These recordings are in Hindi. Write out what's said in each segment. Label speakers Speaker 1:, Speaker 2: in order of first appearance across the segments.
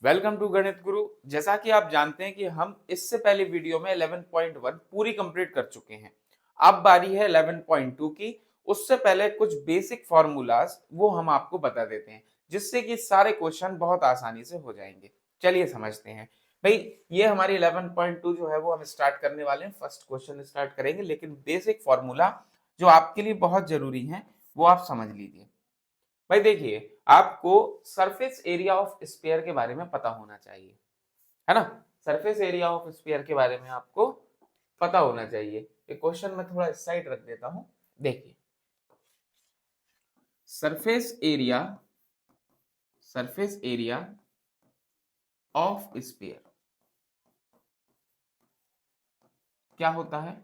Speaker 1: वेलकम टू गणित गुरु। जैसा कि आप जानते हैं कि हम इससे पहले वीडियो में 11.1 पूरी कंप्लीट कर चुके हैं। अब बारी है 11.2 की। उससे पहले कुछ बेसिक फॉर्मूलाज वो हम आपको बता देते हैं, जिससे कि सारे क्वेश्चन बहुत आसानी से हो जाएंगे। चलिए समझते हैं। भाई, ये हमारी 11.2 जो है वो हम स्टार्ट करने वाले हैं। फर्स्ट क्वेश्चन स्टार्ट करेंगे, लेकिन बेसिक फॉर्मूला जो आपके लिए बहुत जरूरी है वो आप समझ लीजिए। भाई देखिए, आपको सरफेस एरिया ऑफ स्फीयर के बारे में पता होना चाहिए, है ना। सरफेस एरिया ऑफ स्फीयर के बारे में आपको पता होना चाहिए। ये क्वेश्चन मैं थोड़ा इस साइड रख देता हूं। देखिए, surface area surface area of sphere क्या होता है?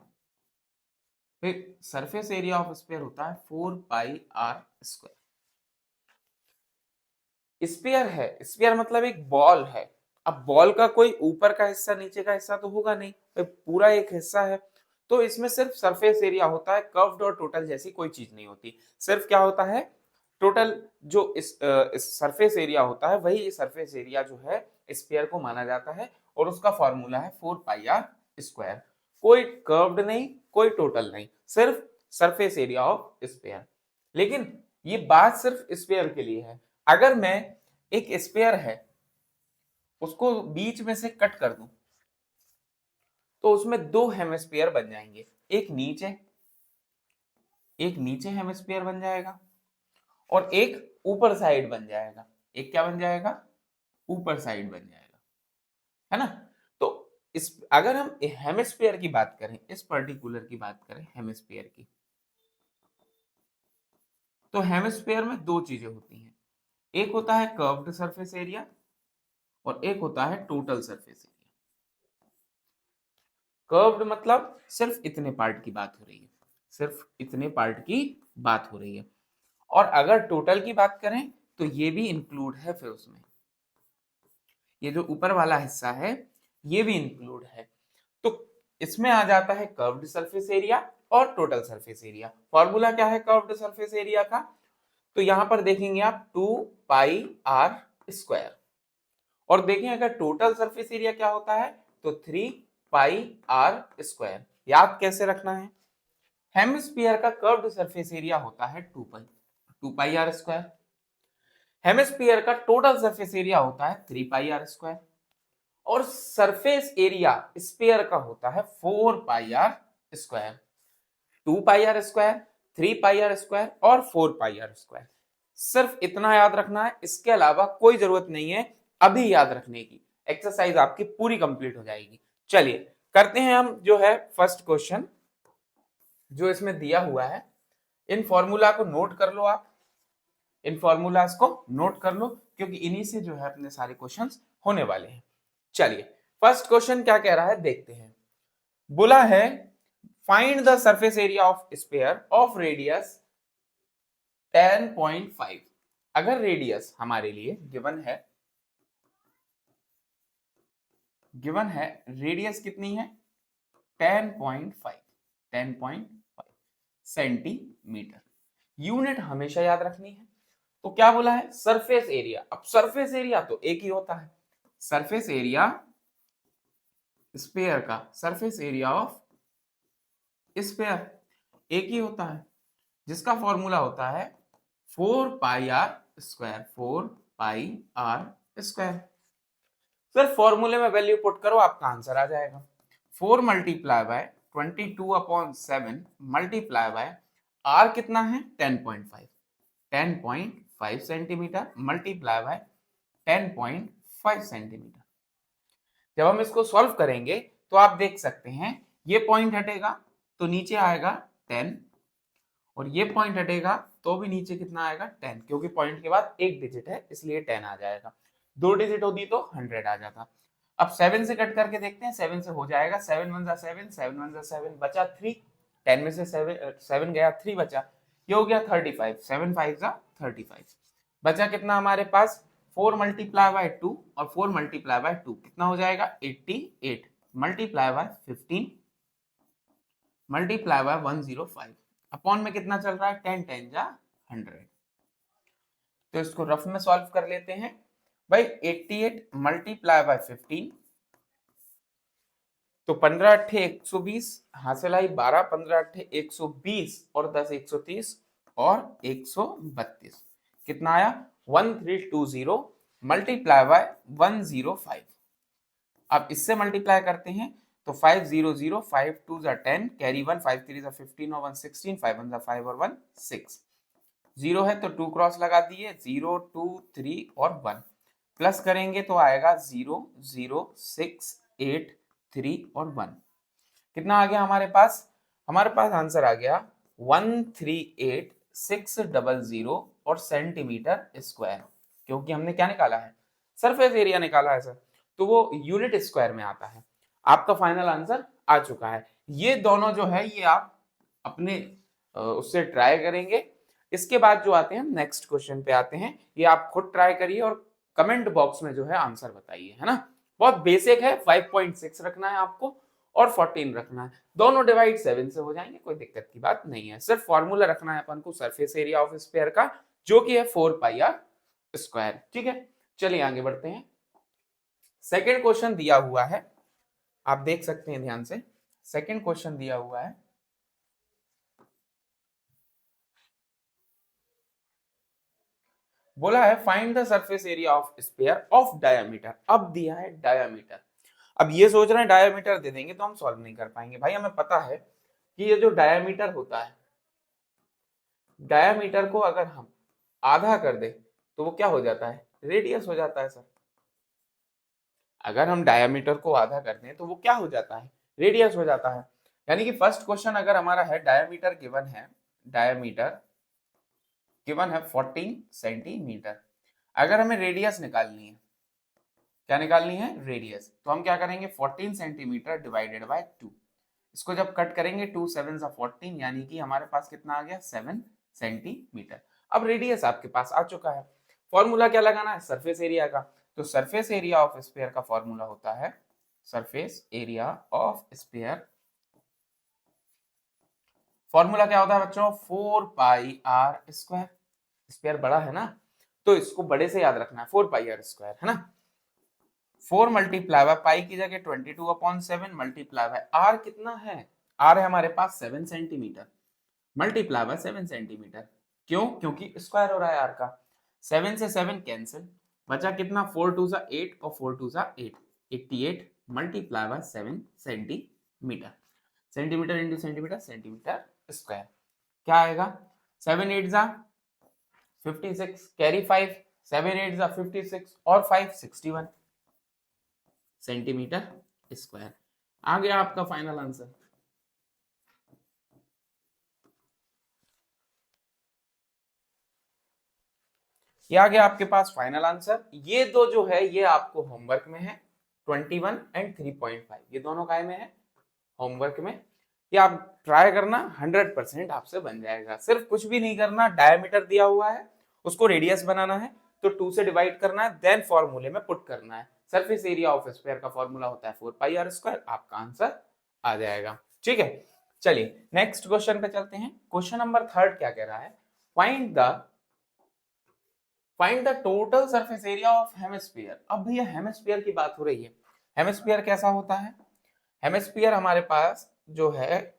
Speaker 1: सरफेस एरिया ऑफ स्फीयर होता है 4 पाई r स्क्वायर। स्फीयर है, स्फीयर मतलब एक बॉल है। अब बॉल का कोई ऊपर का हिस्सा नीचे का हिस्सा तो होगा नहीं, पूरा एक हिस्सा है। तो इसमें सिर्फ सरफेस एरिया होता है, कर्व्ड और टोटल जैसी कोई चीज नहीं होती। सिर्फ क्या होता है, टोटल जो इस सरफेस एरिया होता है वही सरफेस एरिया जो है स्फीयर को माना जाता है। और उसका फॉर्मूला है 4 पाई r स्क्वायर। कोई कर्व्ड नहीं, कोई टोटल नहीं, सिर्फ सरफेस एरिया ऑफ स्फीयर। लेकिन ये बात सिर्फ स्फीयर के लिए है। अगर मैं एक स्फीयर है उसको बीच में से कट कर दूं तो उसमें दो हेमिस्फीयर बन जाएंगे। एक नीचे हेमिस्फीयर बन जाएगा और एक ऊपर साइड बन जाएगा। एक क्या बन जाएगा? ऊपर साइड बन जाएगा, है ना। तो इस अगर हम हेमिस्फीयर की बात करें, इस पर्टिकुलर की बात करें हेमिस्फीयर की, तो हेमिस्फीयर में दो चीजें होती हैं। एक होता है कर्व्ड सरफेस एरिया और एक होता है टोटल सरफेस एरिया। कर्व्ड मतलब सिर्फ इतने पार्ट की बात हो रही है, सिर्फ इतने पार्ट की बात हो रही है। और अगर टोटल की बात करें तो ये भी इंक्लूड है, फिर उसमें ये जो ऊपर वाला हिस्सा है ये भी इंक्लूड है। तो इसमें आ जाता है कर्व्ड सरफेस एरिया और टोटल सरफेस एरिया। फॉर्मूला क्या है कर्व्ड सरफेस एरिया का? तो यहां पर देखेंगे आप 2 पाई r स्क्वायर। और देखें अगर टोटल सरफेस एरिया क्या होता है तो 3 पाई r स्क्वायर। याद कैसे रखना है? हेमिस्फीयर का कर्व्ड सरफेस एरिया होता है 2 पाई r स्क्वायर। हेमिस्फीयर का टोटल सरफेस एरिया होता है 3 पाई r स्क्वायर। और सरफेस एरिया स्फीयर का होता है 4 पाई r square. 2 pi r square, 3 पाई r स्क्वायर और 4 पाई r स्क्वायर। सिर्फ इतना याद रखना है, इसके अलावा कोई जरूरत नहीं है अभी याद रखने की। एक्सरसाइज आपकी पूरी कंप्लीट हो जाएगी। चलिए करते हैं हम जो है फर्स्ट क्वेश्चन जो इसमें दिया हुआ है। इन फॉर्मूला को नोट कर लो आप, इन फॉर्मूलाज को नोट कर लो, क्योंकि इन्हीं से जो है अपने सारे क्वेश्चंस होने वाले हैं। चलिए फर्स्ट क्वेश्चन क्या कह रहा है देखते हैं। बोला है find the surface area of sphere of radius 10.5। अगर रेडियस हमारे लिए गिवन है रेडियस कितनी है? 10.5 10.5 सेंटीमीटर। यूनिट हमेशा याद रखनी है। तो क्या बोला है? Surface area. अब सरफेस एरिया तो एक ही होता है, सरफेस एरिया स्फीयर का, सरफेस एरिया ऑफ स्फीयर एक ही होता है, जिसका फॉर्मूला होता है 4 पाई r स्क्वायर। 4 पाई r स्क्वायर। सर फॉर्मूले में वैल्यू पुट करो, आपका आंसर आ जाएगा। 4 multiply bye 22/7 multiply bye r कितना है? 10.5। 10.5 सेंटीमीटर मल्टीप्लाई बाय 10.5 सेंटीमीटर। जब हम इसको सॉल्व करेंगे तो आप देख सकते हैं ये पॉइंट हटेगा तो नीचे आएगा 10, और ये पॉइंट हटेगा तो भी नीचे कितना आएगा? 10, क्योंकि पॉइंट के बाद एक डिजिट है इसलिए 10 आ जाएगा। दो डिजिट होती तो 100 आ जाता। अब 7 से कट करके देखते हैं, 7 से हो जाएगा। 7 1 जा 7, 7 1 जा 7, बचा 3। 10 में से 7 गया, 3 बचा। ये हो गया 35। 7 5 जा 35। बचा कितना हमारे पास? 4 मल्टीप्लाई बाय 2 और 4 मल्टीप्लाई बाय 2 कितना हो जाएगा? 88 multiply by 15 multiply by 105 upon में कितना चल रहा है? 10 10 जा 100। तो इसको रफ में सॉल्व कर लेते हैं। भाई 88 मल्टीप्लाई बाय 15, तो 15 अट्ठे 120 हासिल आई 12, 15 अट्ठे 120 और 10 130 और 132, कितना आया 1320 मल्टीप्लाई बाय 105। अब इससे मल्टीप्लाई करते हैं तो 500, 5 2 जा 10, कैरी 1, 5 3 जा 15 और 1 16, 5 1 जा 5 और 1 6, 0 है तो 2 क्रॉस लगा दिए, 0 2 3 और 1, प्लस करेंगे तो आएगा 0 0 6 8 3 और 1, कितना आ गया हमारे पास? हमारे पास आंसर आ गया 138600 और सेंटीमीटर स्क्वायर, क्योंकि हमने क्या निकाला है? सरफेस एरिया निकाला है सर, तो वो यूनिट स्क्वायर में आता है। आपका फाइनल आंसर आ चुका है। ये दोनों जो है ये आप अपने उससे ट्राई करेंगे। इसके बाद जो आते हैं नेक्स्ट क्वेश्चन पे आते हैं, ये आप खुद ट्राई करिए और कमेंट बॉक्स में जो है आंसर बताइए, है ना। बहुत बेसिक है, 5.6 रखना है आपको और 14 रखना है, दोनों डिवाइड 7 से हो जाएंगे, कोई दिक्कत की बात नहीं है। सिर्फ फॉर्मूला रखना है अपन को सरफेस एरिया ऑफ स्फीयर का, जो कि है 4 पाई आर स्क्वायर। ठीक है, चलिए आगे बढ़ते हैं। सेकेंड क्वेश्चन दिया हुआ है, आप देख सकते हैं ध्यान से। सेकेंड क्वेश्चन दिया हुआ है, बोला है find the surface area of sphere of diameter. अब दिया है डायमीटर। अब ये सोच रहे हैं डायमीटर दे देंगे तो हम सॉल्व नहीं कर पाएंगे। भाई हमें पता है कि ये जो डायमीटर होता है, डायमीटर को अगर हम आधा कर दे तो वो क्या हो जाता है? रेडियस हो जाता है सर। अगर हम डायमीटर को आधा कर दें तो वो क्या हो जाता है? रेडियस हो जाता है। यानी कि फर्स्ट क्वेश्चन अगर हमारा है डायमीटर गिवन है, डायमीटर गिवन है 14 सेंटीमीटर, अगर हमें रेडियस निकालनी है, क्या निकालनी है? रेडियस, तो हम क्या करेंगे? 14 सेंटीमीटर डिवाइडेड बाय 2, इसको जब कट करेंगे 2 7 14, यानी कि हमारे पास कितना आ गया? 7 सेंटीमीटर। अब रेडियस आपके पास आ चुका है। फॉर्मूला क्या लगाना है? सरफेस एरिया का। तो सरफेस एरिया ऑफ स्फीयर का फॉर्मूला होता है, surface area of sphere, formula क्या होता है बच्चों? 4 पाई आर स्क्वायर। स्फीयर बड़ा है ना, तो इसको बड़े से याद रखना है, 4 पाई आर स्क्वायर, है ना। 4 मल्टीप्लाई बाय पाई की जगह 22/7 मल्टीप्लाई बाय आर, कितना है? आर है हमारे पास 7 सेंटीमीटर, मल्टीप्लाई बाय 7 सेंटीमीटर। क्यों? क्योंकि स्क्वायर हो रहा है आर का। 7 से 7 कैंसिल, बचा कितना? 4 2 जा 8 और 4 2 जा 8, 88 multiply by 7 centimetre. Centimetre into centimetre, centimetre square, क्या आएगा? 7 8 जा 56, कैरी 5, 7 8 जा 56 और 5 61 सेंटीमीटर स्क्वायर। आ गया आपका फाइनल आंसर। ये आ गया आपके पास फाइनल आंसर। ये दो जो है ये आपको होमवर्क में है, 21 एंड 3.5, ये दोनों काय में है? होमवर्क में। ये आप ट्राई करना, 100% आपसे बन जाएगा। सिर्फ कुछ भी नहीं करना, डायमीटर दिया हुआ है उसको रेडियस बनाना है, तो 2 से डिवाइड करना है, देन फॉर्मूले में पुट करना है। सरफेस एरिया ऑफ स्फीयर का फॉर्मूला होता है 4 पाई आर स्क्वायर, आपका आंसर आ जाएगा। ठीक है, चलिए नेक्स्ट क्वेश्चन पे चलते हैं। क्वेश्चन नंबर 3 क्या कह रहा है? Find the total surface area of hemisphere. अब भैया हेमिस्फीयर की बात हो रही है। हेमिस्फीयर कैसा होता है? हेमिस्फीयर हमारे पास जो है,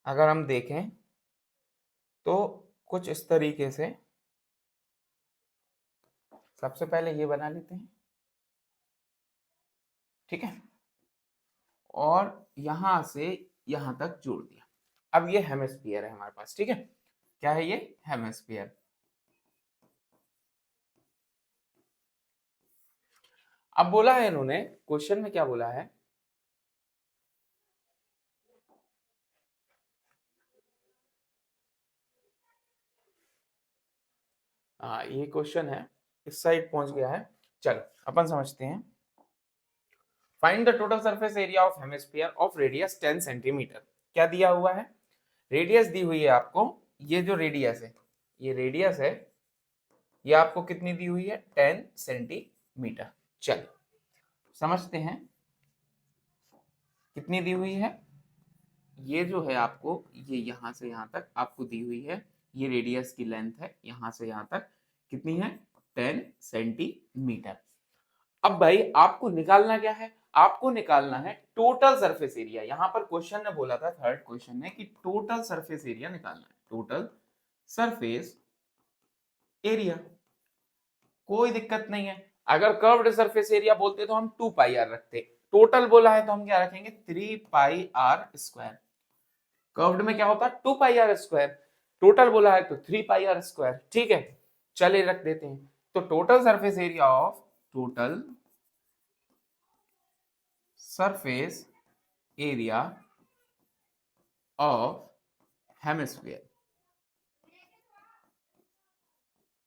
Speaker 1: अगर हम देखें तो कुछ इस तरीके से, सबसे पहले ये बना लेते हैं, ठीक है, और यहां से यहां तक जोड़ दिया। अब ये हेमिस्फीयर है हमारे पास, ठीक है। क्या है ये? हेमिस्फीयर। अब बोला है इन्होंने, क्वेश्चन में क्या बोला है? ये क्वेश्चन है, इस साइड पहुंच गया है। चलो अपन समझते हैं। Find the total surface area of hemisphere of radius 10 centimetre. क्या दिया हुआ है? रेडियस दी हुई है आपको। ये जो रेडियस है, ये रेडियस है, ये आपको कितनी दी हुई है? 10 सेंटीमीटर। चलिए समझते हैं कितनी दी हुई है। ये जो है आपको, ये यहां से यहां तक आपको दी हुई है, ये रेडियस की लेंथ है, यहां से यहां तक कितनी है? 10 सेंटीमीटर। अब भाई आपको निकालना क्या है, आपको निकालना है टोटल सरफेस एरिया। यहां पर क्वेश्चन ने बोला था, थर्ड क्वेश्चन ने, कि टोटल सरफेस एरिया निकालना है, टोटल सरफेस एरिया। कोई दिक्कत नहीं है, अगर कर्व्ड सरफेस एरिया बोलते तो हम 2 पाई आर रखते, टोटल बोला है तो हम क्या रखेंगे 3 पाई आर स्क्वायर। कर्व्ड में क्या होता है 2 पाई आर स्क्वायर, टोटल बोला है तो 3 पाई आर स्क्वायर। ठीक है, चलिए रख देते हैं। तो total surface area of, total surface area of hemisphere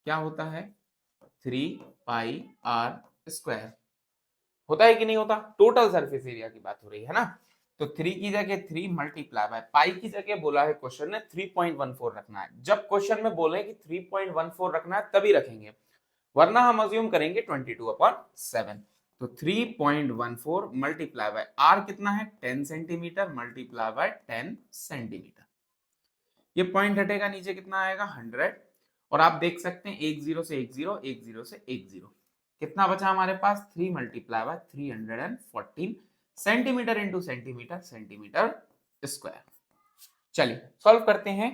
Speaker 1: क्या होता है 3 पाई आर स्क्वायर। होता है कि नहीं होता, टोटल सरफेस एरिया की बात हो रही है ना। तो 3 की जगह 3 मल्टीप्लाई बाय पाई की जगह बोला है क्वेश्चन ने 3.14 रखना है। जब क्वेश्चन में बोले कि 3.14 रखना है तभी रखेंगे, वरना हम अज्यूम करेंगे 22/7। तो 3.14 मल्टीप्लाई बाय आर कितना है 10 सेंटीमीटर मल्टीप्लाई बाय 10 सेंटीमीटर। ये पॉइंट हटेगा नीचे कितना आएगा 100, और आप देख सकते हैं 1 0 से 1 0, 1 0 से 1 0, कितना बचा हमारे पास 3 multiply by 314 centimetre into centimetre, centimetre square. चलिए सॉल्व करते हैं।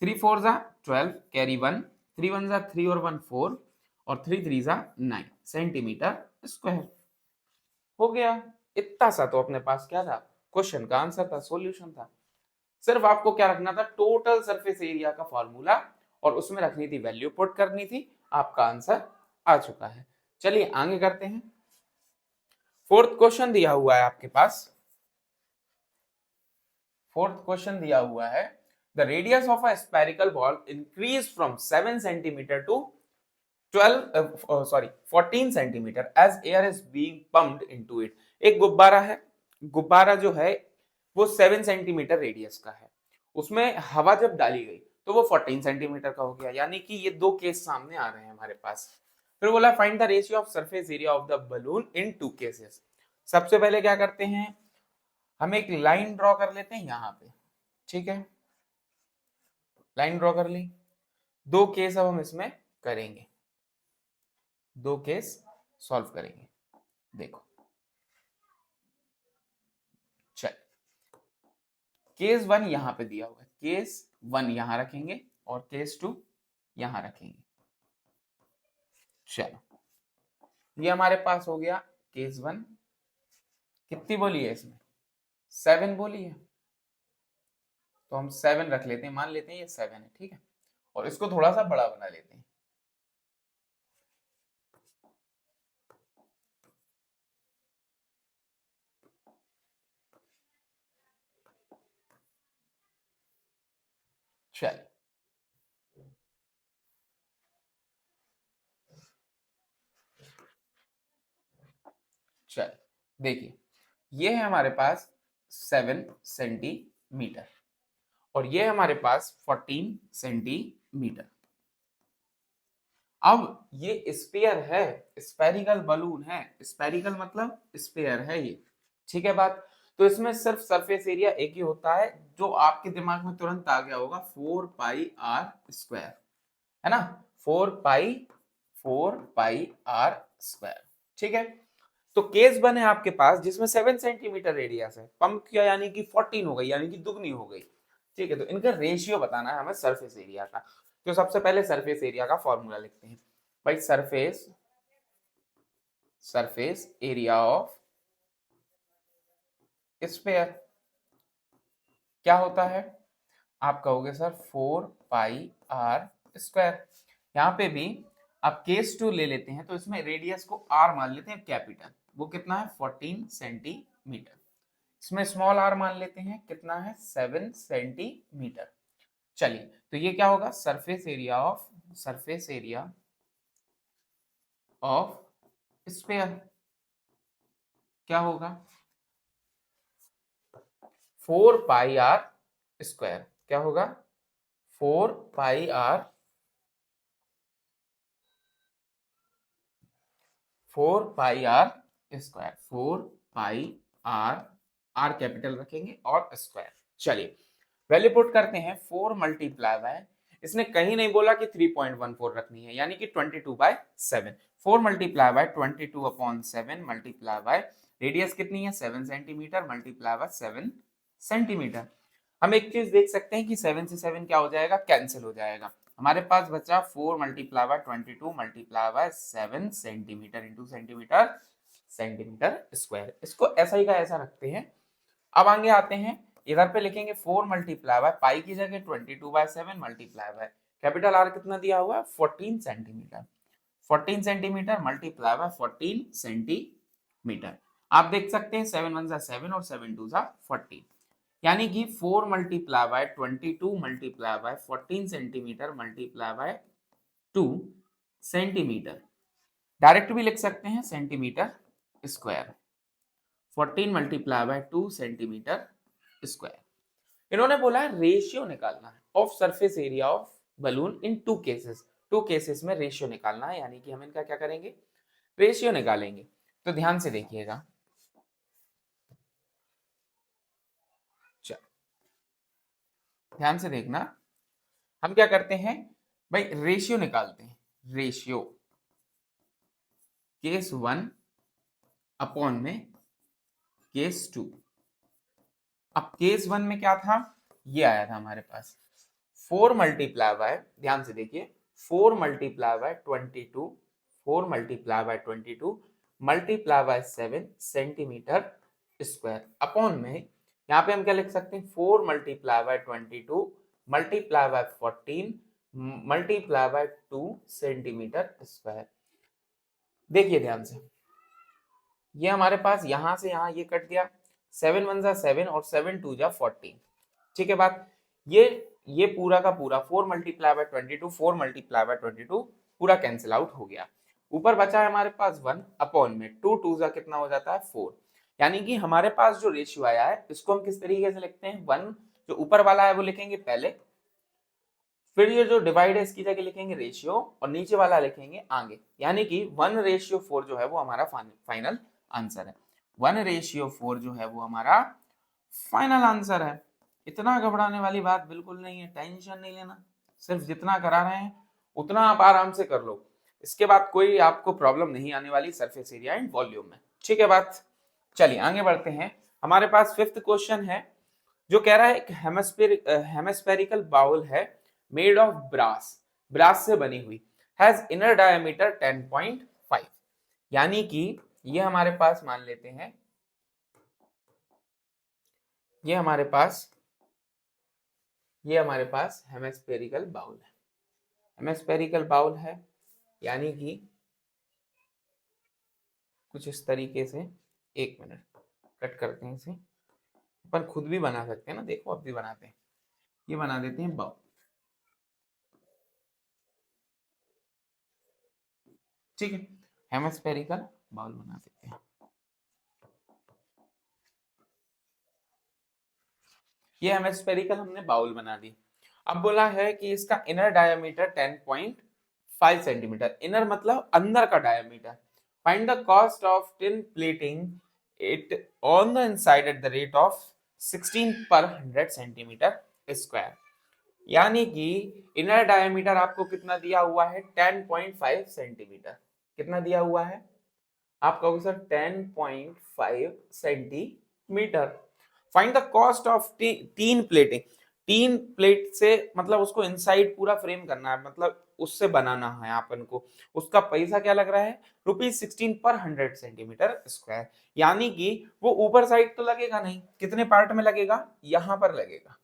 Speaker 1: 3 4 जा 12, कैरी 1, 3 1 जा 3 और 1 4, और 3 3 जा 9 सेंटीमीटर स्क्वायर। हो गया, इतना सा तो अपने पास क्या था, क्वेश्चन का आंसर था, सॉल्यूशन था। सिर्फ आपको क्या रखना था, टोटल सरफेस एरिया का फॉर्मूला, और उसमें रखनी थी वैल्यू, पुट करनी थी, आपका आंसर आ चुका है। चलिए आगे करते हैं। फोर्थ क्वेश्चन दिया हुआ है आपके पास, फोर्थ क्वेश्चन दिया हुआ है, the radius of a spherical ball increase from 7 centimetre to 14 centimetre as air is being pumped into it. एक गुब्बारा है, गुब्बारा जो है वो 7 सेंटीमीटर रेडियस का है, उसमें हवा जब डाली गई तो वो 14 सेंटीमीटर का हो गया। यानी कि ये दो केस सामने आ रहे हैं हमारे पास। फिर बोला find the ratio of surface area of the balloon in 2 cases. सबसे पहले क्या करते हैं, हम एक लाइन ड्रॉ कर लेते हैं यहां पे। ठीक है, लाइन ड्रॉ कर ली। दो केस अब हम इसमें करेंगे, दो केस सॉल्व करेंगे। देखो चल, केस 1 यहां पे दिया हुआ है, केस 1 यहां रखेंगे और केस 2 यहां रखेंगे। चलो ये हमारे पास हो गया केस 1। कितनी बोली है इसमें 7 बोली है, तो हम 7 रख लेते हैं, मान लेते हैं ये 7 है। ठीक है, और इसको थोड़ा सा बड़ा बना लेते हैं। चल चल देखिए, ये है हमारे पास 7 सेंटीमीटर और ये हमारे पास 14 सेंटीमीटर। अब ये स्फीयर है, स्फेरिकल बलून है, स्फेरिकल मतलब स्फीयर है ये। ठीक है बात, तो इसमें सिर्फ सरफेस एरिया एक ही होता है, जो आपके दिमाग में तुरंत आ गया होगा 4 पाई आर स्क्वायर, है ना, 4 पाई आर स्क्वायर। ठीक है, तो केस 1 है आपके पास जिसमें 7 सेंटीमीटर रेडियस है, पंप किया यानी कि 14 हो गई, यानी कि दुगनी हो गई। ठीक है, तो इनका रेशियो बताना है हमें सरफेस एरिया का। तो सबसे पहले सरफेस एरिया का फॉर्मूला लिखते हैं भाई। सरफेस एरिया ऑफ स्फीयर क्या होता है, आप कहोगे सर 4 पाई आर स्क्वायर। यहाँ पे भी आप केस 2 ले लेते हैं तो इसमें रेडियस को आर मान लेते हैं कैपिटल, वो कितना है 14 सेंटीमीटर। इसमें स्मॉल आर मान लेते हैं, कितना है 7 सेंटीमीटर। चलिए तो ये क्या होगा, सरफेस एरिया ऑफ स्फीयर क्या होगा 4 पाई आर स्क्वायर। क्या होगा 4 pi R, 4 pi R square, 4 pi R, R capital रखेंगे और स्क्वायर। चलिए वैल्यू पुट करते हैं, 4 मल्टीप्लाई बाय इसने कहीं नहीं बोला कि 3.14 रखनी है, यानी कि 22/7। 4 multiply bye 22/7 multiply by radius कितनी है 7 सेंटीमीटर मल्टीप्लाई बाय 7 सेंटीमीटर। हम एक चीज देख सकते हैं कि 7 से 7 क्या हो जाएगा, कैंसिल हो जाएगा। हमारे पास बचा 4 multiply by 22 multiply bye 7 centimetre into centimetre centimetre square. इसको ऐसा ही का ऐसा रखते हैं। अब आगे आते हैं, इधर पे लिखेंगे 4 मल्टीप्लाई बाय पाई की जगह 22/7 मल्टीप्लाई बाय कैपिटल आर कितना दिया हुआ है 14 centimetre. 14 centimetre multiply by 14 centimetre. आप देख सकते हैं 7 1 7 और 7 2 14, यानी कि 4 multiply by 22 multiply by 14 centimetre multiply by 2 centimetre. Direct भी लिख सकते हैं centimetre square. 14 multiply by 2 centimetre square. इन्होंने बोला है रेशियो निकालना है of surface area of balloon in two cases. Two cases में रेशियो निकालना है, यानी कि हम इनका क्या करेंगे, रेशियो निकालेंगे। तो ध्यान से देखिएगा, ध्यान से देखना, हम क्या करते हैं भाई, रेशियो निकालते हैं। रेशियो केस 1 अपॉन में केस 2। अब केस 1 में क्या था, ये आया था हमारे पास 4 मल्टीप्लाई बाय, ध्यान से देखिए 4 multiply by 22, 4 multiply by 22 multiply bye 7 centimetre square upon में, यहाँ पे हम क्या लिख सकते हैं 4 multiply by 22 multiply by 14 multiply by 2 centimetre square. देखिए ध्यान से, ये हमारे पास यहां से यहां ये कट गया, 7 1 7 और 7 2 14। ठीक है बात, ये पूरा का पूरा 4 मल्टीप्लाई बाय 22 4 मल्टीप्लाई बाय 22 पूरा कैंसिल आउट हो गया। ऊपर बचा है हमारे पास 1 अपॉन में 2 2 जा कितना हो जाता है 4, यानी कि हमारे पास जो रेशियो आया है इसको हम किस तरीके से लिखते हैं, 1 जो ऊपर वाला है वो लिखेंगे पहले, फिर ये जो डिवाइड है इसकी जगह लिखेंगे रेशियो और नीचे वाला लिखेंगे आगे, यानी कि 1:4 जो है वो हमारा फाइनल आंसर है। 1:4 जो है वो हमारा फाइनल आंसर है। इतना घबराने वाली बात बिल्कुल नहीं है, टेंशन नहीं लेना, सिर्फ जितना करा रहे हैं उतना आप आराम से कर लो। इसके बाद कोई आपको प्रॉब्लम नहीं आने वाली सरफेस एरिया एंड वॉल्यूम में। ठीक है बात, चलिए आगे बढ़ते हैं। हमारे पास 5th क्वेश्चन है जो कह रहा है एक हेमिस्फेरिकल बाउल है मेड ऑफ ब्रास, ब्रास से बनी हुई, हैज इनर डायमीटर 10.5, यानी कि ये हमारे पास मान लेते हैं, ये हमारे पास हेमिस्फेरिकल बाउल है। हेमिस्फेरिकल बाउल है यानी कि कुछ इस तरीके से, एक मिनट कट करते हैं इसे, अपन खुद भी बना सकते हैं ना, देखो अब भी बनाते हैं, ये बना देते हैं बाउल। ठीक है, हेमिस्फेरिकल बाउल बना देते हैं। ये हेमिस्फेरिकल हमने बाउल बना दी। अब बोला है कि इसका इनर डायमीटर 10.5 सेंटीमीटर, इनर मतलब अंदर का diameter. Find the cost of tin plating it on the inside at the rate of 16 पर 100 सेंटीमीटर स्क्वायर, यानी कि इनर डायमीटर आपको कितना दिया हुआ है 10.5 सेंटीमीटर। कितना दिया हुआ है, आप कहोगे sir 10.5 centimetre. Find the cost of तीन प्लेटें, 3 प्लेट से मतलब उसको इनसाइड पूरा फ्रेम करना है, मतलब उससे बनाना है अपन को, उसका पैसा क्या लग रहा है ₹16 पर 100 सेंटीमीटर स्क्वायर, यानी कि वो ऊपर साइड तो लगेगा नहीं, कितने पार्ट में लगेगा, यहां पर लगेगा,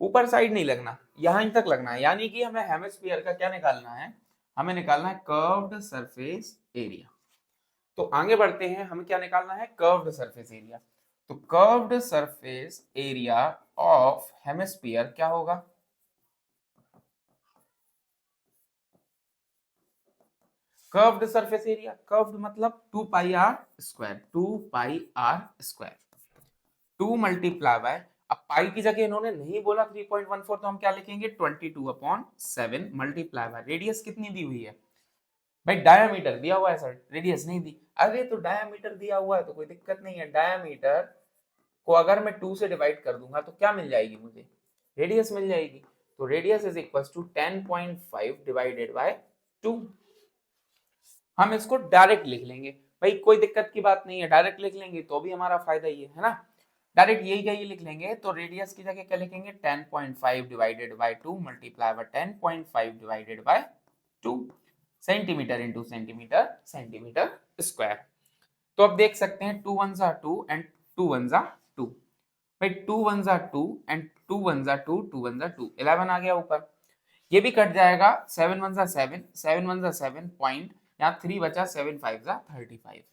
Speaker 1: ऊपर साइड नहीं लगना, यहां तक लगना है, यानी कि हमें हेमिस्फीयर का क्या निकालना है, हमें निकालना है कर्व्ड सरफेस एरिया। तो आगे बढ़ते हैं, हमें क्या निकालना है, कर्व्ड सरफेस एरिया। तो curved surface area of hemisphere क्या होगा, कर्व्ड सरफेस एरिया, कर्व्ड मतलब 2πr², 2πr², 2 मल्टीप्लाई बाय, अब पाई की जगह इन्होंने नहीं बोला 3.14, तो हम क्या लिखेंगे 22/7 मल्टीप्लाई बाय रेडियस कितनी दी हुई है भाई, डायामीटर दिया हुआ है सर, रेडियस नहीं दी। अरे तो डायामीटर दिया हुआ है तो कोई दिक्कत नहीं है, डायामीटर को अगर मैं 2 से डिवाइड कर दूंगा तो क्या मिल जाएगी मुझे, रेडियस मिल जाएगी। तो radius is equal to 10.5 divided by 2। हम इसको डायरेक्ट लिख लेंगे, भाई कोई दिक्कत की बात नहीं है, डायरेक्ट लिख लेंगे तो भी हमारा फायदा ही है ना। डायरेक्ट यही का ये लिख लेंगे, तो रेडियस की जगह क्या लिखेंगे 10.5 divided by 2 multiply by 10.5 divided by 2 centimetre into centimetre centimetre square. तो अब देख सकते हैं 2 1 जा 2 एंड 2 1 जा 2, भाई 2 1 जा 2 एंड 2 1 जा 2, 2 1 जा 2, 11 आ गया ऊपर। ये भी कट जाएगा, 7 1 जा 7, 7 1 जा 7 पॉइंट, यहाँ 3 बचा, 7 5 जा 35।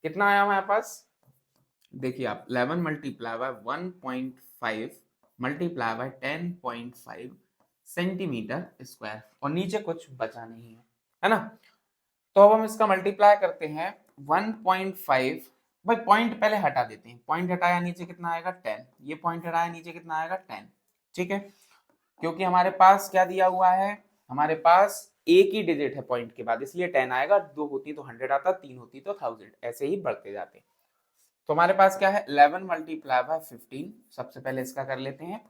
Speaker 1: कितना आया हमारे पास, देखिए आप 11 multiply by 1.5 multiply by 10.5 centimetre square, और नीचे कुछ बचा नहीं है ना। तो अब हम इसका मल्टीप्लाई करते हैं 1.5, भाई पॉइंट पहले हटा देते हैं, पॉइंट हटाया नीचे कितना आएगा 10, ये पॉइंट हटाया नीचे कितना आएगा 10, ठीक है। क्योंकि हमारे पास क्या दिया हुआ है, हमारे पास एक ही डिजिट है पॉइंट के बाद, इसलिए 10 आएगा, 2 होती तो 100 आता, 3 होती तो 1000, ऐसे ही बढ़ते जाते। तो हमारे पास क्या है 11 मल्टीप्लाई बाय 15, सबसे पहले इसका कर लेते हैं,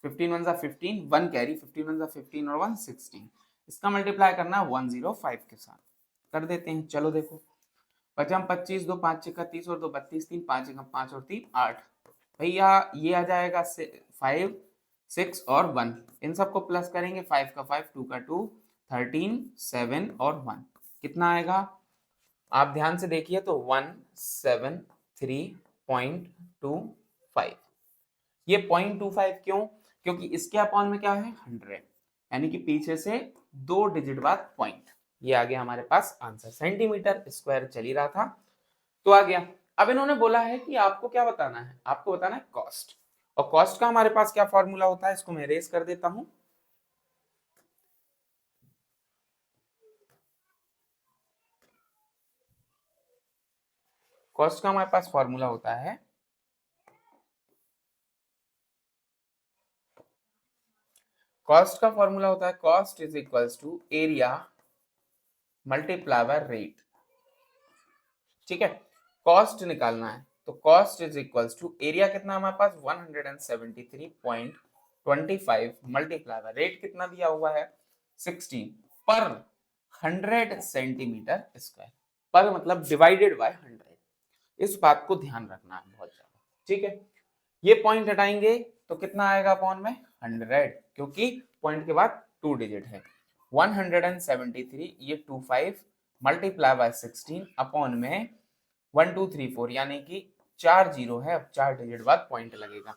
Speaker 1: 15 1 जा 15, 1 कैरी, 15 1 जा 15 और 1 16, इसका मल्टीप्लाई करना 105 के साथ, कर देते हैं। चलो देखो, पचम 25, 2 5 31 और 2 32, 3 5 5 और 3 8, भैया ये आ जाएगा 5 6 और 1, इन सबको प्लस करेंगे, 5 का 5, 2 का 2, 13 7 और 1, कितना आएगा आप ध्यान से देखिए तो 173.25। ये 0.25 क्यों, क्योंकि इसके अपॉन में क्या है 100, यानी कि पीछे से 2 डिजिट बाद पॉइंट, ये आ गया हमारे पास आंसर। सेंटीमीटर स्क्वायर चल ही रहा था तो आ गया। अब इन्होंने बोला है कि आपको क्या बताना है, आपको बताना है कॉस्ट, और कॉस्ट का हमारे पास क्या फॉर्मूला होता है, इसको मैं इरेज कर देता हूं। कॉस्ट का हमारे पास फॉर्मूला होता है कॉस्ट का फॉर्मूला होता है cost is equals to area multiply by rate, ठीक है। कॉस्ट निकालना है तो cost is equals to area कितना हमारे पास 173.25 मल्टीप्लाई बाय रेट कितना दिया हुआ है 16 पर 100 सेंटीमीटर स्क्वायर, पर मतलब डिवाइडेड बाय 100, इस बात को ध्यान रखना है बहुत ज्यादा, ठीक है। ये पॉइंट हटाएंगे तो कितना आएगा अपॉन में 100, क्योंकि पॉइंट के बाद 2 डिजिट है, 173 ये 25 मल्टीप्लाई बाय 16 अपॉन में 1 2 3 4, यानी कि 4 जीरो है, अब 4 डिजिट बाद पॉइंट लगेगा,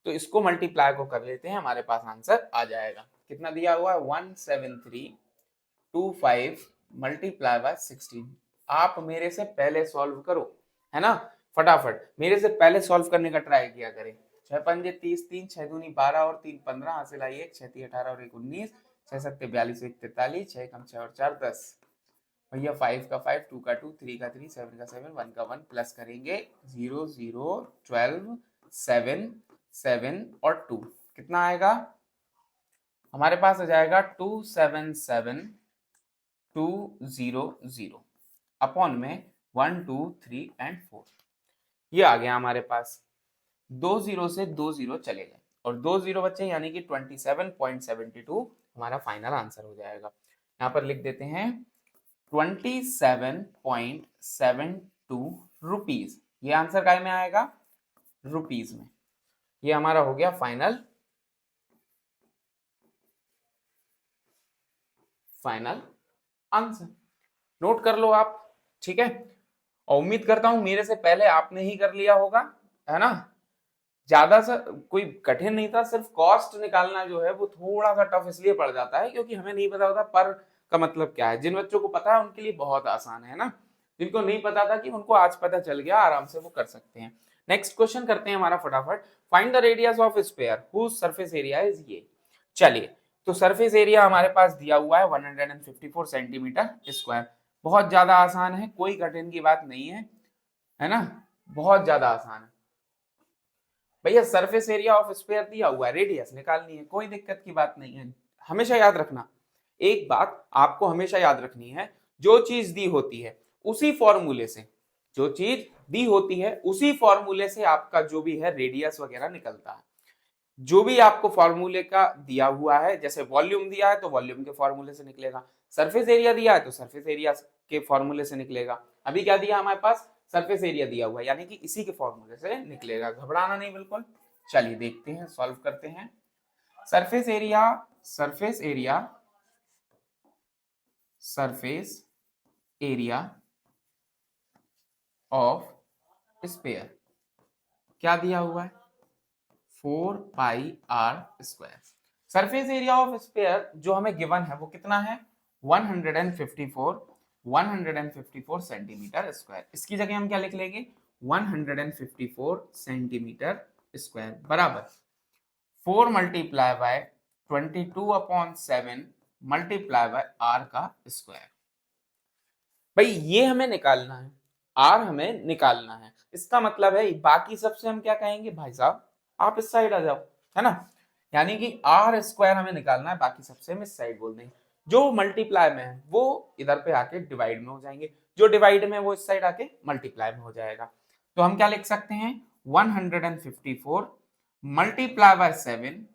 Speaker 1: तो इसको मल्टीप्लाई को कर लेते हैं, हमारे पास आंसर आ जाएगा। कितना दिया हुआ है 17325 मल्टीप्लाई बाय 16। आप मेरे से पहले सॉल्व करो, है ना, फटाफट मेरे से पहले सॉल्व करने का ट्राई किया करें। 6 पंजे 30, 3 6 दूनी 12 और 3 15, हासिल आई 1, 6 3 18 और 1 19, 6 7 42 1 43, 6 कम 6 और 4 10, भैया 5 का 5, 2 का 2, 3 का 3, 7 का 7, 1 का 1, प्लस करेंगे 0 0 12 7 7 और 2, कितना आएगा हमारे पास आ जाएगा 277200 अपॉन में 1 2 3 एंड 4, ये आ गया हमारे पास। 2 जीरो से 2 जीरो चले गए और 2 जीरो बचे, यानी कि 27.72 हमारा फाइनल आंसर हो जाएगा। यहाँ पर लिख देते हैं 27.72 रुपीज, ये आंसर काय में आएगा रुपीज में, ये हमारा हो गया फाइनल आंसर। नोट कर लो आप, ठीक है, और उम्मीद करता हूं मेरे से पहले आपने ही कर लिया होगा, है ना। ज्यादा सा कोई कठिन नहीं था, सिर्फ कॉस्ट निकालना जो है वो थोड़ा सा टफ इसलिए पड़ जाता है क्योंकि हमें नहीं पता होता पर का मतलब क्या है। जिन बच्चों को पता है उनके लिए बहुत आसान है ना, जिनको नहीं पता था कि उनको आज पता चल गया, आराम से वो कर सकते हैं। नेक्स्ट क्वेश्चन करते हैं हमारा फटाफट, find the radius of sphere whose surface area is ये। चलिए, तो सरफेस एरिया हमारे पास दिया हुआ है 154 सेंटीमीटर स्क्वायर, बहुत ज्यादा आसान है, कोई कठिन की बात नहीं है ना, बहुत ज्यादा आसान है। भैया सरफेस एरिया ऑफ स्फीयर दिया हुआ है, रेडियस निकालनी है, कोई दिक्कत की बात नहीं है। हमेशा याद रखना, एक बात आपको हमेशा याद रखनी है, जो चीज दी होती है उसी फॉर्मूले से, जो चीज दी होती है उसी फॉर्मूले से आपका जो भी है रेडियस वगैरह निकलता है। जो भी आपको फॉर्मूले का दिया हुआ है, जैसे वॉल्यूम दिया है तो वॉल्यूम के फॉर्मूले से निकलेगा, सरफेस एरिया दिया है तो सरफेस एरिया के फॉर्मूले से निकलेगा। अभी क्या दिया हमारे पास, सरफेस एरिया दिया हुआ है, यानी कि इसी के फॉर्मूले से निकलेगा, घबराना नहीं बिल्कुल। चलिए देखते हैं, सॉल्व करते हैं। Surface area, surface area, surface area of sphere क्या दिया हुआ है, 4πr²। Surface area of sphere जो हमें गिवन है वो कितना है, 154 सेंटीमीटर स्क्वायर। इसकी जगह हम क्या लिख लेंगे, 154 सेंटीमीटर स्क्वायर बराबर 4 multiply bye 22/7 multiply bye r का स्क्वायर। भाई ये हमें निकालना है, r हमें निकालना है। इसका मतलब है बाकी सबसे हम क्या कहेंगे, भाई साहब आप इस साइड आ जाओ, है ना, यानी कि r स्क्वायर हमें निकालना है, बाकी सबसे हम इस साइड बोल देंगे। जो मल्टीप्लाई में है वो इधर पे आके डिवाइड में हो जाएंगे, जो डिवाइड में है वो इस साइड आके मल्टीप्लाई में हो जाएगा। तो हम क्या लिख सकते हैं, 154 मल्टीप्लाई बाय 7,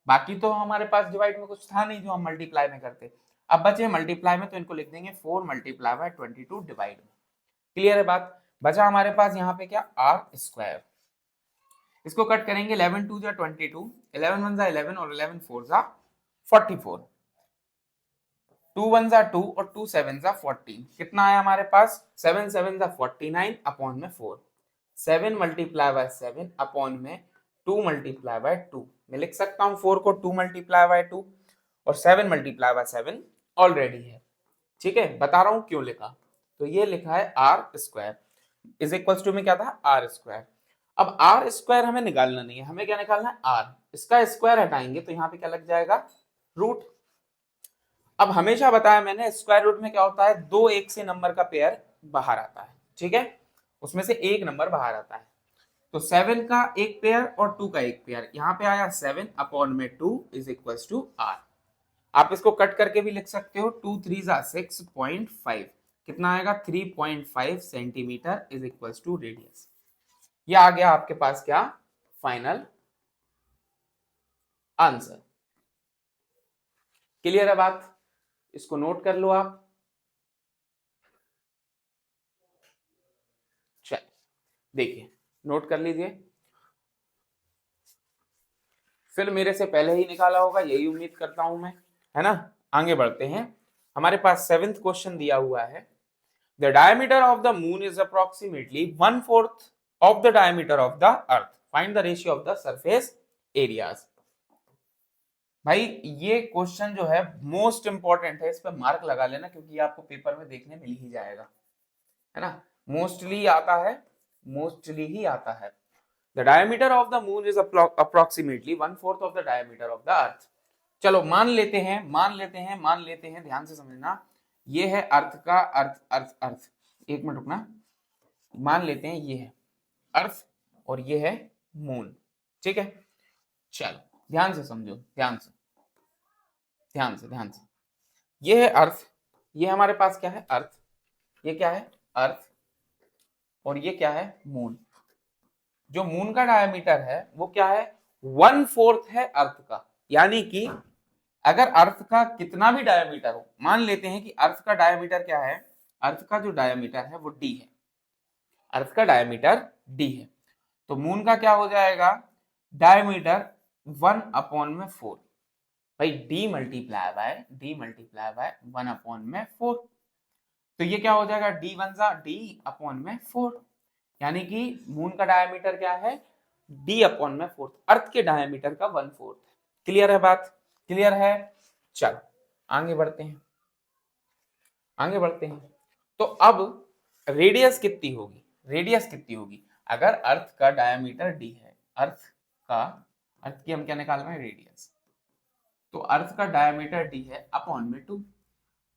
Speaker 1: बाकी तो हमारे पास डिवाइड में कुछ था नहीं जो हम मल्टीप्लाई में करते, अब बचे मल्टीप्लाई में, तो इनको लिख देंगे 4 मल्टीप्लाई बाय 22 डिवाइड में। क्लियर है बात। बचा हमारे पास यहाँ पे क्या, आर स्क्वायर। इसको कट करेंगे, 11 2 जा 22, 11 1 जा 11 और 11 4 जा 44, 2 1 जा 2 और 2 7 जा 14, कितना आया हमारे पास, 7 7 जा 49 अपॉन में 4, 7 मल्टीप्लाई बाय 7 अपॉन में 2 मल्टीप्लाई बाय 2। मैं लिख सकता हूँ 4 को 2 मल्टीप्लाई बाय 2 और 7 मल्टीप्लाई बाय 7 ऑलरेडी है। ठीक है, बता रहा हूं क्यों लिखा, तो ये लिखा है R square is equal to में क्या था, आर स्क्वायर। अब आर स्क्वायर हमें निकालना नहीं है, हमें क्या निकालना है, आर। इसका स्क्वायर हटाएंगे तो यहाँ पे क्या लग जाएगा, रूट। अब हमेशा बताया मैंने, स्क्वायर रूट में क्या होता है, दो एक से नंबर का पेयर बाहर आता है, ठीक है, उसमें से एक नंबर बाहर आता है। तो 7 का एक पेयर और 2 का एक पेयर, यहाँ पे आया 7 अपॉन में 2 इज इक्वल टू आर। आप इसको कट करके भी लिख सकते हो, 2 3 जा 6.5, कितना आएगा 3.5 centimetre is equal to radius. ये आ गया आपके पास क्या, फाइनल आंसर। क्लियर है बात, इसको नोट कर लो आप। चल देखिए, नोट कर लीजिए, फिर मेरे से पहले ही निकाला होगा यही उम्मीद करता हूं मैं, है ना। आगे बढ़ते हैं, हमारे पास 7th क्वेश्चन दिया हुआ है, the diameter of the moon is approximately 1/4 of the diameter of the earth, find the ratio of the surface areas। भाई ये क्वेश्चन जो है मोस्ट इंपॉर्टेंट है, इस पर मार्क लगा लेना क्योंकि ये आपको पेपर में देखने मिल ही जाएगा, है ना, मोस्टली आता है, मोस्टली ही आता है। The diameter of the moon is approximately 1/4 of the diameter of the earth। चलो मान लेते हैं, मान लेते हैं, मान लेते हैं, ध्यान से समझना, ये है अर्थ का, अर्थ अर्थ अर्थ, एक मिनट रुकना, मान लेते हैं ये है अर्थ और ये है मून, ठीक है। चलो ध्यान से समझो, ध्यान से, ध्यान से, ध्यान से, ये है अर्थ, ये हमारे पास क्या है, अर्थ, ये क्या है, अर्थ, और ये क्या है, मून। जो मून का डायमीटर है वो क्या है, 1/4 है अर्थ का, यानी कि अगर अर्थ का कितना भी डायमीटर हो, मान लेते हैं कि अर्थ का डायमीटर क्या है, अर्थ का जो डायमीटर है वो डी है, अर्थ का डायमीटर डी है, तो मून का क्या हो जाएगा, डायमीटर 1/4। भाई डी मल्टीप्लाई बाय 1/4, तो ये क्या हो जाएगा, डी वन जा d/4, यानी कि मून का डायमीटर क्या है, d/4, अर्थ के डायमीटर का 1/4। क्लियर है बात, क्लियर है। चलो आगे बढ़ते हैं, आगे बढ़ते हैं। तो अब रेडियस कितनी होगी, रेडियस कितनी होगी, अगर अर्थ का डायमीटर d है, अर्थ का, अर्थ की हम क्या निकाल रहे हैं, रेडियस, तो अर्थ का डायमीटर d है अपॉन में 2।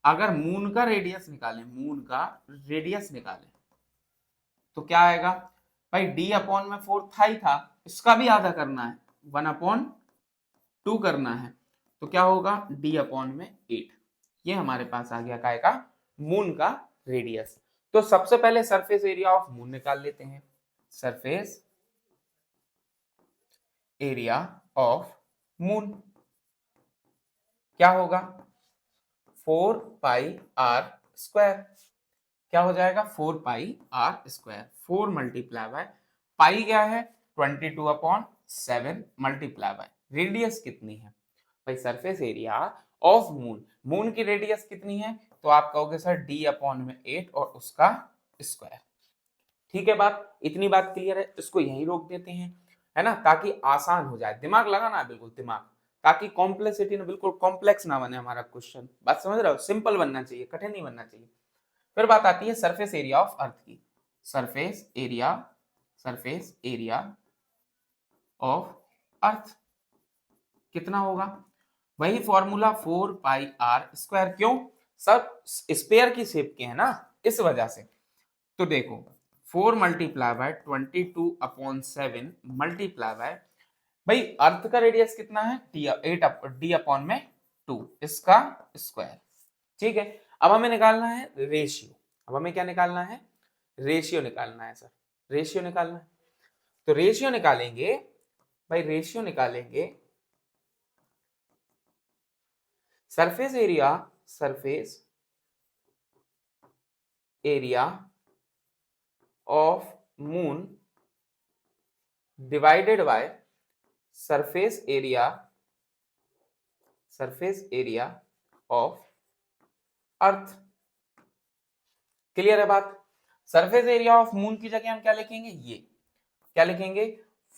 Speaker 1: अगर मून का रेडियस निकालें, मून का रेडियस निकालें तो क्या आएगा, भाई d/4 था ही था, इसका भी आधा करना है, 1/2 करना है, तो क्या होगा d/8। ये हमारे पास आ गया काय का, मून का रेडियस। तो सबसे पहले सरफेस एरिया ऑफ मून निकाल लेते हैं, सरफेस एरिया ऑफ मून क्या होगा 4 पाई आर स्क्वायर, क्या हो जाएगा 4 pi R square, 4 multiply by pi क्या है 22/7 मल्टीप्लाई बाय रेडियस कितनी है भाई surface area of moon, moon की रेडियस कितनी है तो आप कहोगे सर d/8 और उसका स्क्वायर। ठीक है बात, इतनी बात क्लियर है, इसको यहीं रोक देते हैं है ना, ताकि आसान हो जाए, दिमाग लगाना बिल्कुल दिमाग, ताकि कॉम्प्लेक्सिटी ना बिल्कुल कॉम्प्लेक्स ना बने हमारा क्वेश्चन, बात समझ रहे हो, सिंपल बनना चाहिए, कठिन नहीं बनना चाहिए। फिर बात आती है सरफेस एरिया ऑफ अर्थ की, सरफेस एरिया ऑफ अर्थ कितना होगा, वही फॉर्मूला 4 पाई आर स्क्वायर, क्यों सब स्पेयर की शेप के है ना इस वजह से। तो देखो 4 मल्टीप्लाई बाय 22/7 मल्टीप्लाई बाय भाई अर्थ का रेडियस कितना है d/2 इसका स्क्वायर। ठीक है, अब हमें निकालना है रेशियो, अब हमें क्या निकालना है रेशियो निकालना है सर, रेशियो निकालना है। तो रेशियो निकालेंगे भाई, रेशियो निकालेंगे surface area of moon divided by surface area of earth. Clear है बात, सरफेस एरिया ऑफ मून की जगह हम क्या लिखेंगे, ये क्या लिखेंगे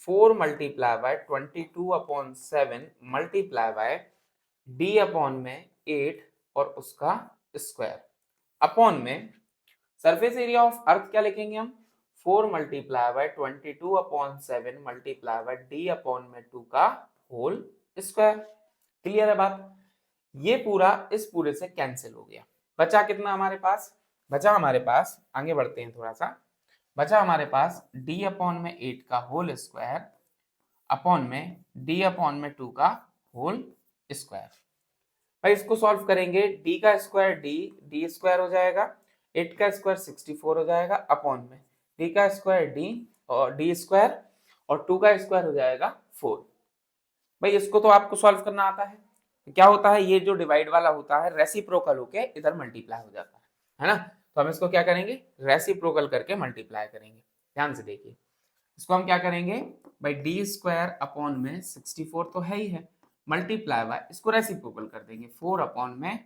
Speaker 1: 4 multiply bye 22/7 multiply bye d/8 और उसका स्क्वायर अपॉन में सरफेस एरिया ऑफ अर्थ क्या लिखेंगे हम 4 multiply bye 22/7 multiply bye d/2 का होल स्क्वायर। क्लियर है बात, ये पूरा इस पूरे से कैंसिल हो गया, बचा कितना हमारे पास, बचा हमारे पास, आगे बढ़ते हैं थोड़ा सा, बचा हमारे पास d/8 का होल स्क्वायर अपॉन में d/2 का होल स्क्वायर। भाई इसको सॉल्व करेंगे, d का स्क्वायर d स्क्वायर हो जाएगा, 8 का स्क्वायर 64 हो जाएगा अपॉन में d का स्क्वायर d और d स्क्वायर और 2 का स्क्वायर हो जाएगा 4। भाई इसको तो आपको सॉल्व करना आता है, क्या होता है ये जो डिवाइड वाला होता है रेसिप्रोकल होके इधर मल्टीप्लाई हो जाता है ना, तो हम इसको क्या करेंगे रेसिप्रोकल करके मल्टीप्लाई करेंगे। ध्यान से देखिए, इसको हम क्या करेंगे भाई डी स्क्वायर अपॉन में 64 तो है ही है, मल्टीप्लाई बाय इसको रेसिप्रोकल कर देंगे 4 अपॉन में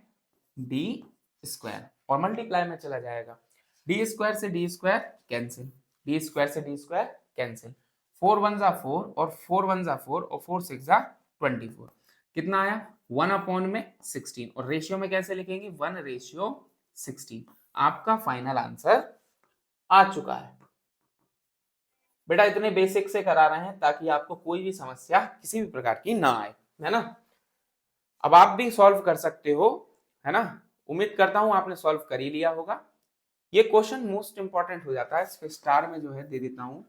Speaker 1: डी स्क्वायर और मल्टीप्लाई में चला जाएगा, डी स्क्वायर से D square cancel, D square से डी स्क्वायर कैंसिल, 4 1 जा 4 और 4 1 जा 4 और 4 6 जा 24, कितना आया 1 अपॉन में 16 और रेशियो में कैसे लिखेंगे 1:16। आपका फाइनल आंसर आ चुका है। बेटा इतने बेसिक से करा रहे हैं ताकि आपको कोई भी समस्या किसी भी प्रकार की ना आए, है ना। अब आप भी सॉल्व कर सकते हो, है ना, उम्मीद करता हूं आपने सॉल्व कर ही लिया होगा। ये क्वेश्चन मोस्ट इंपॉर्टेंट हो जाता है, इस पे स्टार में जो है दे देता हूं,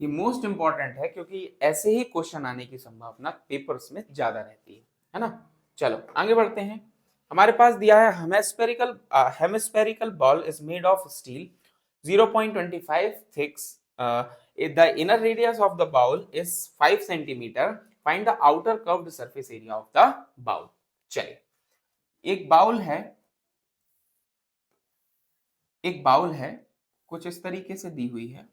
Speaker 1: ये मोस्ट इंपॉर्टेंट है क्योंकि ऐसे ही क्वेश्चन आने की संभावना पेपर्स में ज्यादा रहती है ना। चलो आगे बढ़ते हैं, हमारे पास दिया है hemispherical ball is made of steel 0.25 thick, the inner radius of the bowl is 5 centimeter, find the outer curved surface area of the bowl। चलिए एक बाउल है कुछ इस तरीके से दी हुई है,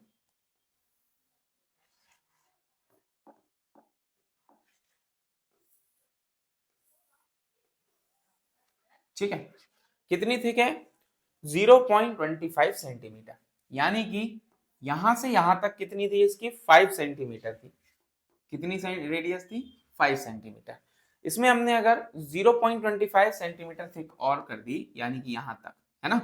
Speaker 1: ठीक है, कितनी थिक है 0.25 सेंटीमीटर, यानी कि यहां से यहां तक कितनी थी इसकी 5 सेंटीमीटर थी, कितनी रेडियस थी 5 सेंटीमीटर, इसमें हमने अगर 0.25 सेंटीमीटर थिक और कर दी यानी कि यहां तक, है ना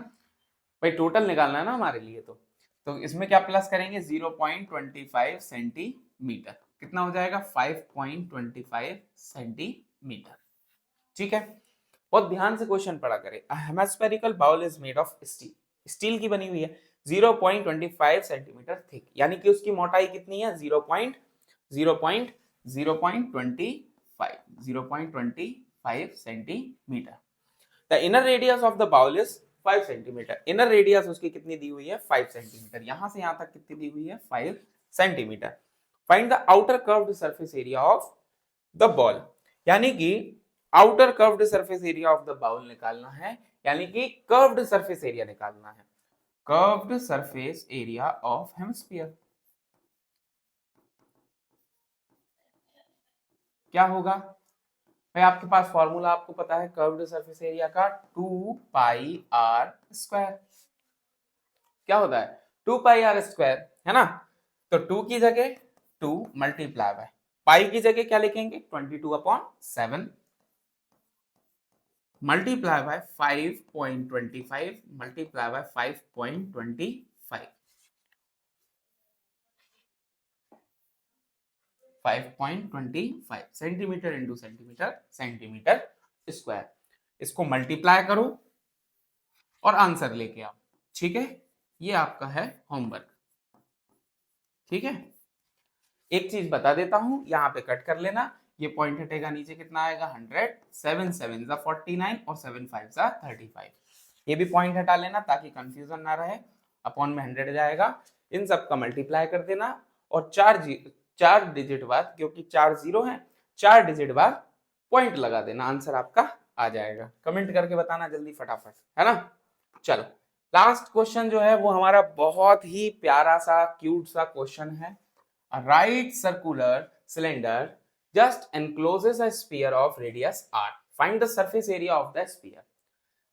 Speaker 1: भाई, टोटल निकालना है ना हमारे लिए, तो इसमें क्या प्लस करेंगे 0.25 सेंटीमीटर, कितना हो जाएगा 5.25 सेंटीमीटर। ठीक है, बहुत ध्यान से क्वेश्चन पढ़ा करें। Hemispherical bowl is made of steel, steel की बनी हुई है 0.25 सेंटीमीटर थिक, यानी कि उसकी मोटाई कितनी है 0.25 centimetre. The inner radius of the bowl is 5 centimetre, inner radius उसकी कितनी दी हुई है 5 सेंटीमीटर, यहां से यहां तक कितनी दी हुई है 5 centimetre. Find the outer curved surface area of the ball, यानी कि outer curved surface area of the bowl निकालना है, यानी कि कर्व्ड सरफेस एरिया निकालना है, curved surface area of hemisphere. क्या होगा भाई, आपके पास फॉर्मूला आपको पता है कर्व्ड सरफेस एरिया का, 2 पाई r स्क्वायर। क्या होता है 2 पाई r स्क्वायर, है ना। तो 2 की जगह 2 मल्टीप्लाई बाय पाई की जगह क्या लिखेंगे 22/7 multiply bye 5.25 multiply by 5.25 5.25 centimetre into centimetre centimetre square. इसको मल्टीप्लाई करो और आंसर लेके आओ, ठीक है। ये आपका है होमवर्क, ठीक है। एक चीज बता देता हूं, यहाँ पे कट कर लेना, ये पॉइंट हटेगा, नीचे कितना आएगा 100, 7 7 49 और 7 5 35। ये भी पॉइंट हटा लेना ताकि कंफ्यूजन ना रहे, अपॉन में 100 जाएगा, इन सब का मल्टीप्लाई कर देना और 4 डिजिट बाद, क्योंकि 4 जीरो है, 4 डिजिट बाद पॉइंट लगा देना, आंसर आपका आ जाएगा। कमेंट करके बताना जल्दी फटाफट, है ना। चलो लास्ट क्वेश्चन जो है वो हमारा बहुत ही प्यारा सा क्यूट सा क्वेश्चन है। A right circular cylinder just encloses a sphere of radius r. Find the surface area of the sphere.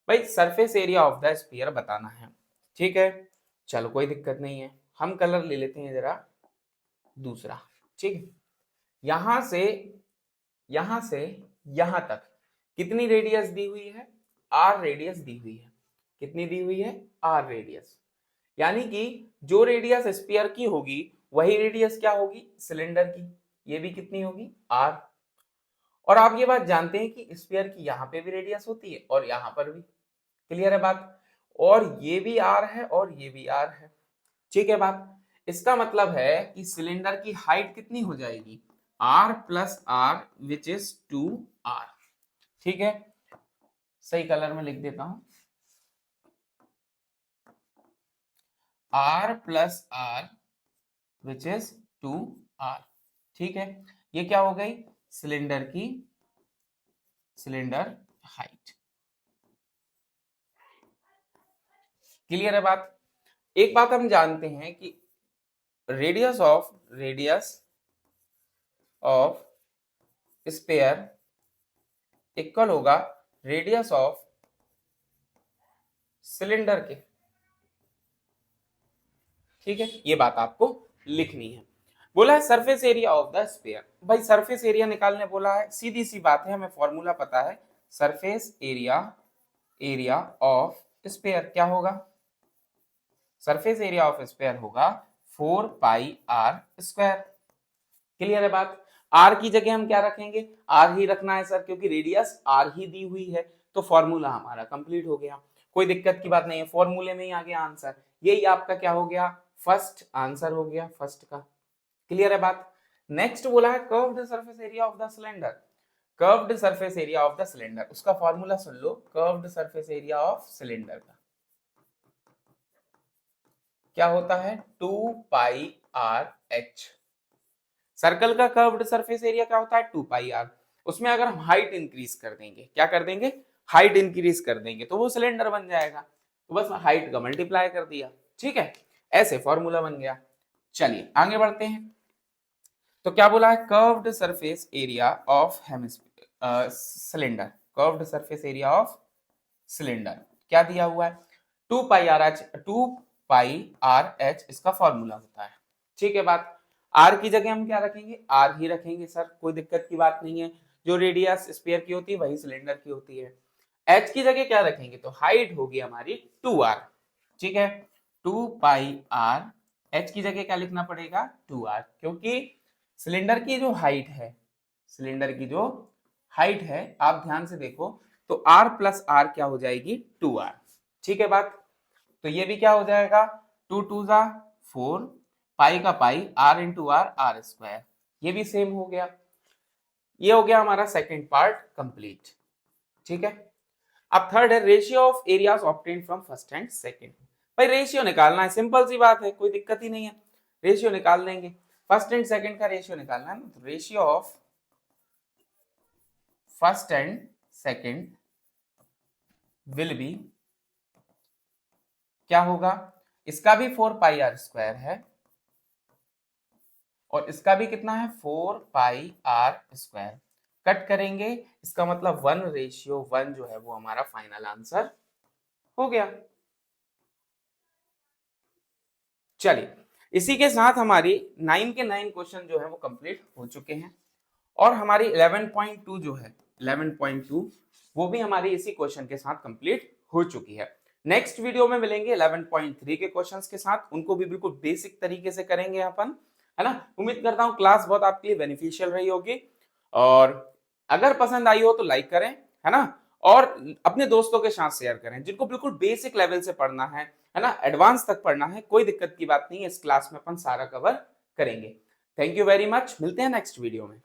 Speaker 1: भाई surface area of the sphere बताना है, ठीक है। चलो कोई दिक्कत नहीं है, हम कलर ले लेते हैं जरा दूसरा, ठीक है। यहां से यहां तक कितनी रेडियस दी हुई है, आर रेडियस दी हुई है। कितनी दी हुई है, आर रेडियस, यानी कि जो रेडियस स्फीयर की होगी वही रेडियस क्या होगी सिलेंडर की, ये भी कितनी होगी आर। और आप ये बात जानते हैं कि स्फीयर की यहाँ पे भी रेडियस होती है और यहाँ पर भी, क्लियर है बात। और ये भी आर है और ये भी आर है, ठीक है बात। इसका मतलब है कि सिलेंडर की हाइट कितनी हो जाएगी R plus R which is 2r, ठीक है। सही कलर में लिख देता हूं, r plus R which is 2r, ठीक है। ये क्या हो गई सिलेंडर हाइट, क्लियर है बात। एक बात हम जानते हैं कि रेडियस ऑफ स्फीयर इक्वल होगा रेडियस ऑफ सिलेंडर के, ठीक है। ये बात आपको लिखनी है। बोला है surface area of the sphere, भाई सरफेस एरिया निकालने बोला है, सीधी सी बात है, हमें फॉर्मूला पता है, सरफेस एरिया ऑफ स्फीयर क्या होगा, सरफेस एरिया ऑफ स्फीयर होगा 4 पाई r स्क्वायर, क्लियर है बात। आर की जगह हम क्या रखेंगे, आर ही रखना है सर, क्योंकि रेडियस आर ही दी हुई है, तो फॉर्मूला हमारा कंप्लीट हो गया, कोई दिक्कत की बात नहीं है, फॉर्मूले में ही आ गया आंसर। यही आपका क्या हो गया, फर्स्ट आंसर हो गया फर्स्ट का, क्लियर है बात। नेक्स्ट बोला है curved surface area of the cylinder, curved surface area of the cylinder, उसका फॉर्मूला सुन लो, curved surface area of cylinder का क्या होता है 2 पाई r h। सर्कल का कर्व्ड सरफेस एरिया क्या होता है 2 पाई r, उसमें अगर हम हाइट इंक्रीज कर देंगे, क्या कर देंगे हाइट इंक्रीज कर देंगे, तो वो सिलेंडर बन जाएगा, तो बस हाइट का मल्टीप्लाई कर दिया, ठीक है, ऐसे फॉर्मूला बन गया। चलिए आगे बढ़ते हैं। तो क्या बोला है curved surface area of cylinder, curved surface area of cylinder क्या दिया हुआ है 2 पाई r h इसका फॉर्मूला होता है, ठीक है बात। r की जगह हम क्या रखेंगे, r ही रखेंगे सर, कोई दिक्कत की बात नहीं है, जो रेडियस स्फीयर की होती है वही सिलेंडर की होती है। h की जगह क्या रखेंगे, तो हाइट होगी हमारी 2r, ठीक है, 2 पाई r, h की जगह क्या लिखना पड़ेगा 2r, क्योंकि सिलेंडर की जो हाइट है, सिलेंडर की जो हाइट है आप ध्यान से देखो, तो r प्लस r क्या हो जाएगी 2r, ठीक है बात। तो ये भी क्या हो जाएगा 2 2 जा 4, पाई का पाई r इंटू r स्क्वायर, ये भी सेम हो गया। ये हो गया हमारा सेकंड पार्ट कंप्लीट, ठीक है। अब थर्ड है ratio of areas obtained from first and second. भाई रेशियो निकालना है, सिंपल सी बात है, कोई दिक्कत ही नहीं है, रेशियो निकाल देंगे, फर्स्ट एंड सेकंड का रेशियो निकालना है ना, तो ratio of first and second will be, क्या होगा, इसका भी 4 पाई आर स्क्वायर है और इसका भी कितना है 4 पाई आर स्क्वायर। कट करेंगे, इसका मतलब 1:1 जो है वो हमारा फाइनल आंसर हो गया। चलिए, इसी के साथ हमारी 9 के 9 क्वेश्चन जो है वो कंप्लीट हो चुके हैं और हमारी 11.2 जो है 11.2 वो भी हमारी इसी क्वेश्चन के साथ कंप्लीट हो चुकी है। नेक्स्ट वीडियो में मिलेंगे 11.3 के क्वेश्चंस के साथ, उनको भी बिल्कुल बेसिक तरीके से करेंगे अपन, है ना। उम्मीद करता हूँ क्लास बहुत आपके लिए बेनिफिशियल रही होगी और अगर पसंद आई हो तो लाइक करें, है ना, और अपने दोस्तों के साथ शेयर करें जिनको बिल्कुल बेसिक लेवल से पढ़ना है ना, एडवांस तक पढ़ना है, कोई दिक्कत की बात नहीं है, इस क्लास में अपन सारा कवर करेंगे। थैंक यू वेरी मच, मिलते हैं नेक्स्ट वीडियो में।